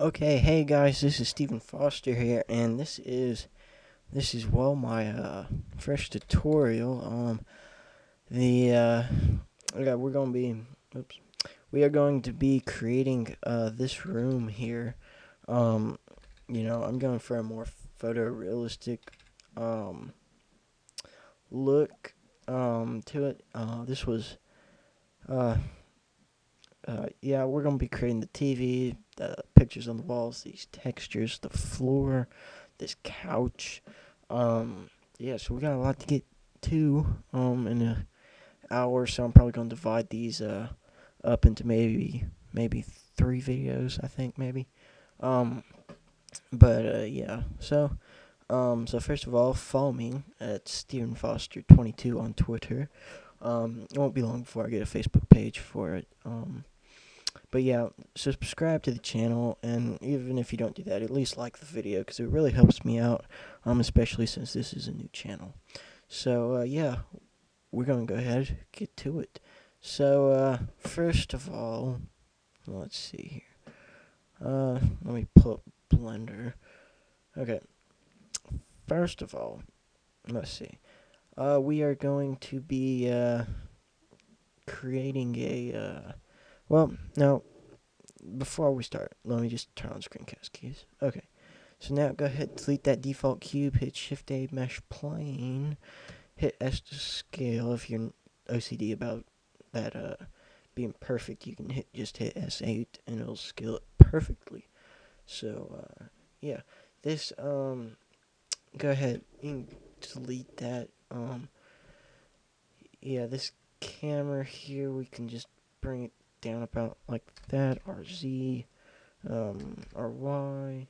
Okay, hey guys, this is Stephen Foster here, and this is well my first tutorial. The yeah, oops, we are going to be creating this room here. Um, I'm going for a more photorealistic um look to it. This was uh yeah, we're gonna be creating the TV, the pictures on the walls, these textures, the floor, this couch. Um, yeah, so we got a lot to get to. In an hour, so I'm probably gonna divide these up into maybe three videos. I think maybe. Um, but yeah. So first of all, follow me at Stephen Foster 22 on Twitter. It won't be long before I get a Facebook page for it. But yeah, subscribe to the channel, and even if you don't do that, at least like the video because it really helps me out, especially since this is a new channel. So yeah, we're gonna go ahead and get to it. So first of all, let's see here. Let me pull up Blender. Okay, first of all, let's see. We are going to be creating a well, no, before we start, let me just turn on screencast keys. Okay. So now go ahead, delete that default cube, hit Shift A mesh plane, hit S to scale. If you're OCD about that being perfect, you can just hit S8 and it'll scale it perfectly. So yeah, this go ahead and delete that. Yeah, this camera here we can just bring it down about like that. RZ, RY,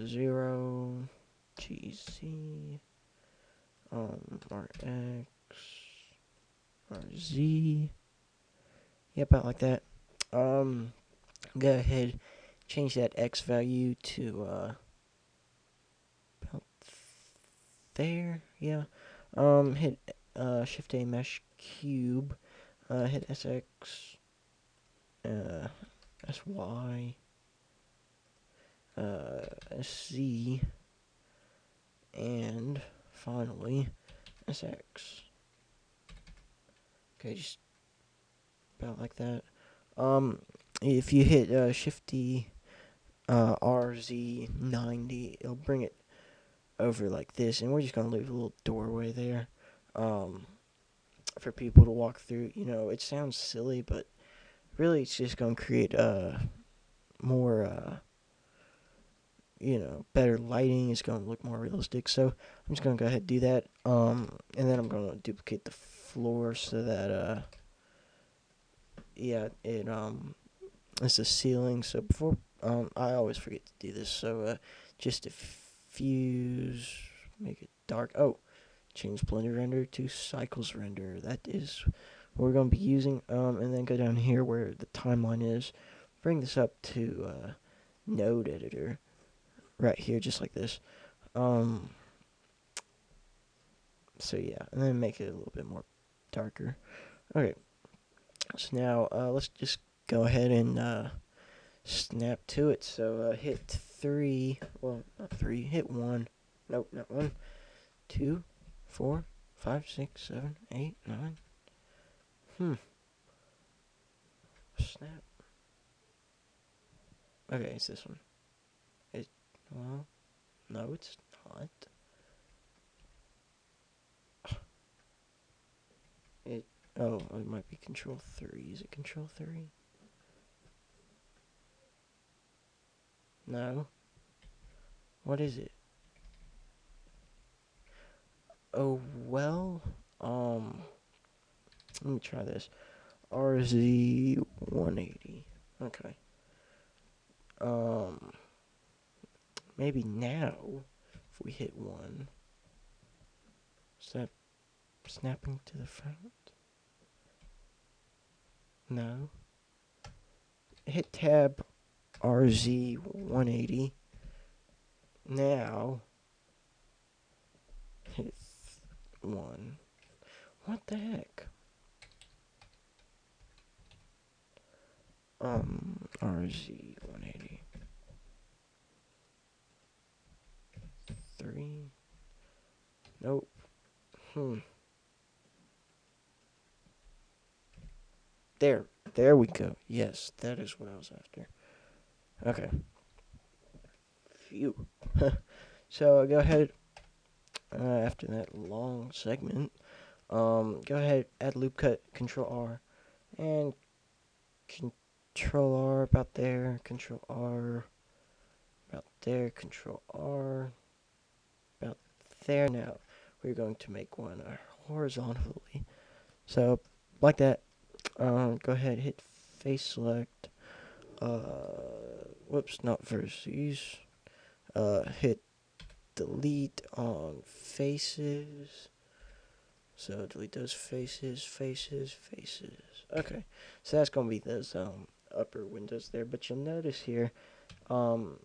0, GC, RX, RZ. Yeah, about like that. Go ahead, change that X value to about there. Yeah. Hit Shift A mesh cube. Hit SX, uh, SY, SZ, and finally SX. Okay, just about like that. Um, if you hit Shifty RZ90, it'll bring it over like this, and we're just gonna leave a little doorway there, um, for people to walk through. It sounds silly, but really, it's just gonna create more better lighting. It's gonna look more realistic. So I'm just gonna go ahead and do that. And then I'm gonna duplicate the floor so that yeah, it's the ceiling. So before, I always forget to do this. So just diffuse, make it dark. Oh, change blender render to cycles render. That is what we're going to be using. And then go down here where the timeline is. Bring this up to node editor right here, just like this. Um, so yeah, and then make it a little bit more darker. Okay, so now let's just go ahead and snap to it. So hit 3. Well, not 3. Hit 1. Nope, not 1. 2, 4, 5, 6, 7, 8, 9. Snap. Okay, it's this one. It. Well, no, it's not. It. Oh, it might be Control 3. Is it Control 3? No. What is it? Oh well. Let me try this. RZ 180. Okay. Um. Maybe now, if we hit 1, is that snapping to the front? No. Hit tab RZ 180. Now, hit 1. What the heck? RZ 180. Nope. There we go. Yes, that is what I was after. Okay. Phew. So go ahead. After that long segment, go ahead, add loop cut, Control R, and Control R about there, Control R about there, Control R about there. Now we're going to make one horizontally. So like that. Go ahead, hit face select. Whoops, not vertices. Hit delete on faces. So delete those faces, faces, faces. Okay, so that's gonna be those upper windows there. But you'll notice here, whoa,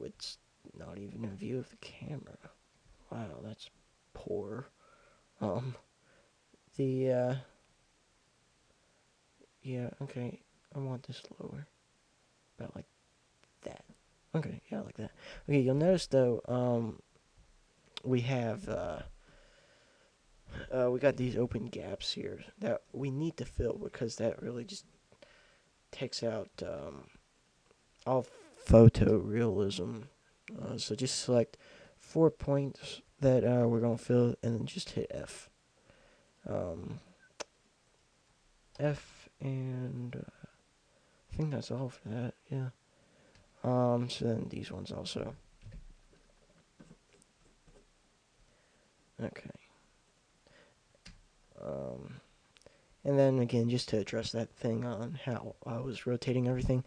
it's not even a view of the camera. Wow, that's poor. Um, the yeah, okay, I want this lower, about like that. Okay, yeah, like that. Okay, you'll notice though, we have we got these open gaps here that we need to fill because that really just takes out all photorealism. So just select 4 points that we're gonna fill, and then just hit F. F, and I think that's all for that. Yeah. So then these ones also. Okay. And then again, just to address that thing on how I was rotating everything,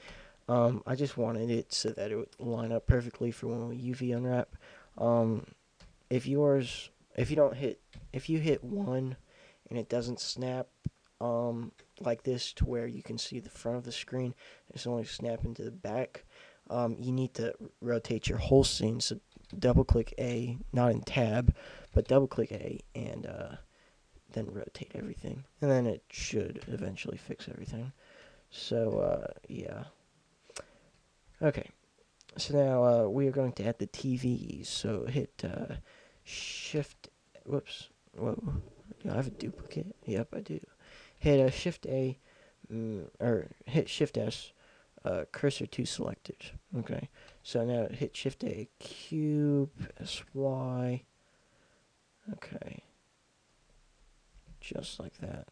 I just wanted it so that it would line up perfectly for when we UV unwrap. Um, if you hit one and it doesn't snap, like this to where you can see the front of the screen, it's only snapping to the back. You need to rotate your whole scene. So double click A, not in tab, but double click A and then rotate everything, and then it should eventually fix everything. So yeah. Okay. So now we are going to add the TVs. So hit Shift. Whoops. Whoa. Do I have a duplicate? Yep, I do. Hit Shift A, or hit Shift S. Cursor to selected. Okay. So now hit Shift A, cube, SY. Okay. Just like that.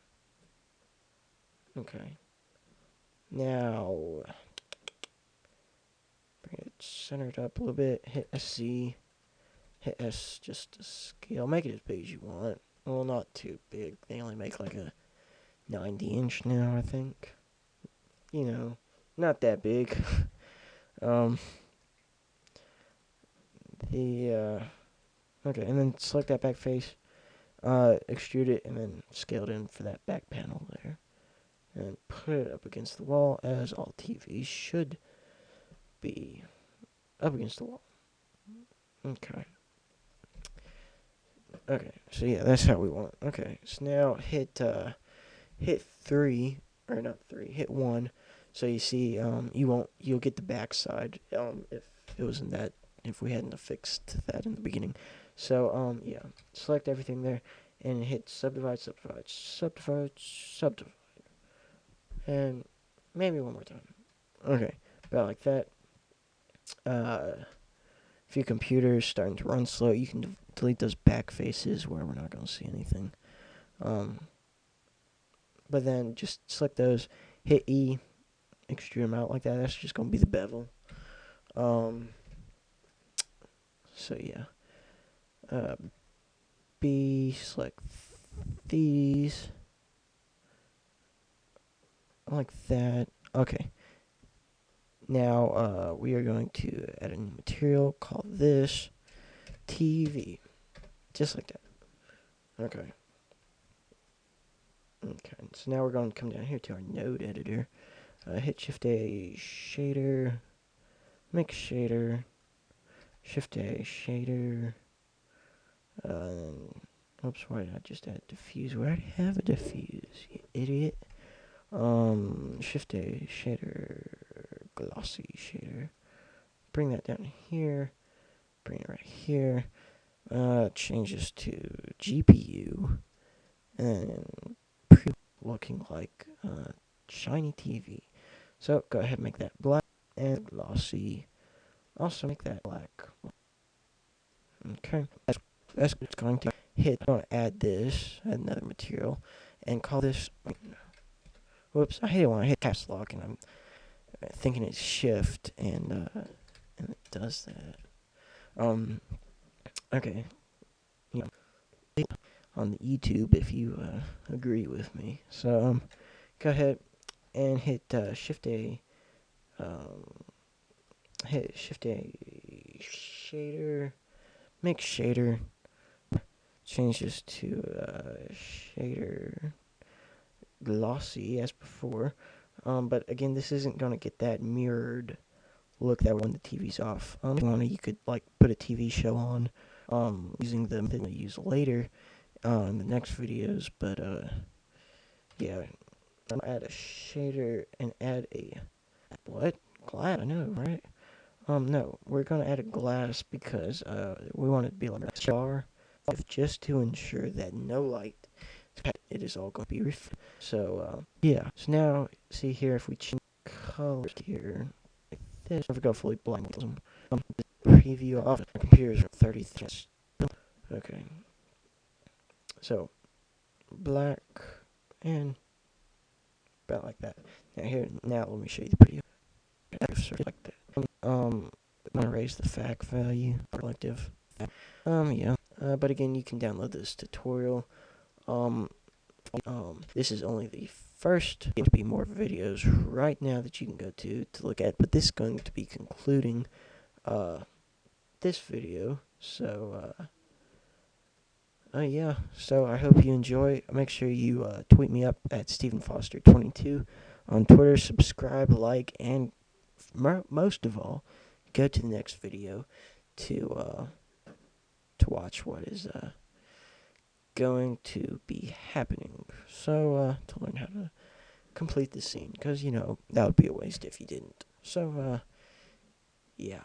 Okay. Now bring it centered up a little bit. Hit SC. Hit S just to scale. Make it as big as you want. Well, not too big. They only make like a 90-inch now, I think. You know, not that big. um, okay, and then select that back face. Extrude it, and then scale it in for that back panel there. And put it up against the wall, as all TVs should be up against the wall. Okay. Okay, so yeah, that's how we want it. Okay, so now hit 3, or not 3, hit 1. So you see, you'll get the backside, if it wasn't that, if we hadn't fixed that in the beginning. So, yeah, select everything there, and hit subdivide, subdivide, subdivide, subdivide. And maybe one more time. Okay, about like that. If your computer's starting to run slow, you can delete those back faces where we're not going to see anything. But then just select those, hit E, extrude them out like that. That's just going to be the bevel. So yeah. B, select these. Like that. Okay. Now we are going to add a new material called this TV. Just like that. Okay. Okay. So now we're going to come down here to our node editor. Hit Shift A, shader, mix shader, Shift A, shader. Oops, why did I just add diffuse? We already have a diffuse, you idiot. Shift A, shader, glossy shader. Bring that down here. Bring it right here. changes to GPU, and looking like shiny TV. So go ahead and make that black and glossy. Also make that black. Okay, that's going to hit. I'm gonna add this, add another material, and call this. Whoops! I hate it when I hit caps lock and I'm thinking it's shift and it does that. Okay, you know, on the YouTube if you agree with me. So go ahead and hit shift A. Um, hit shift A shader. Make shader. Change this to shader glossy as before. But again, this isn't gonna get that mirrored look that when the TV's off. If you wanted, you could like put a TV show on, using the method we'll use later, in the next videos. But yeah, I'm gonna add a shader and add a what glass? I know, right? No, we're gonna add a glass because we want it to be like a star, just to ensure that no light. It is all going to be reflected. So yeah. So now see here if we change colors here like this, if we go fully black, preview off the computer's 33. Okay. So black and about like that. Now let me show you the preview. Like that. I'm gonna raise the FAC value collective. Yeah. But again, you can download this tutorial. This is only the first. There'll be more videos right now that you can go to look at, but this is going to be concluding this video. So yeah. So I hope you enjoy. Make sure you tweet me up at StephenFoster22 on Twitter. Subscribe, like, and most of all, go to the next video to watch what is going to be happening. So to learn how to complete the scene, because that would be a waste if you didn't. So yeah.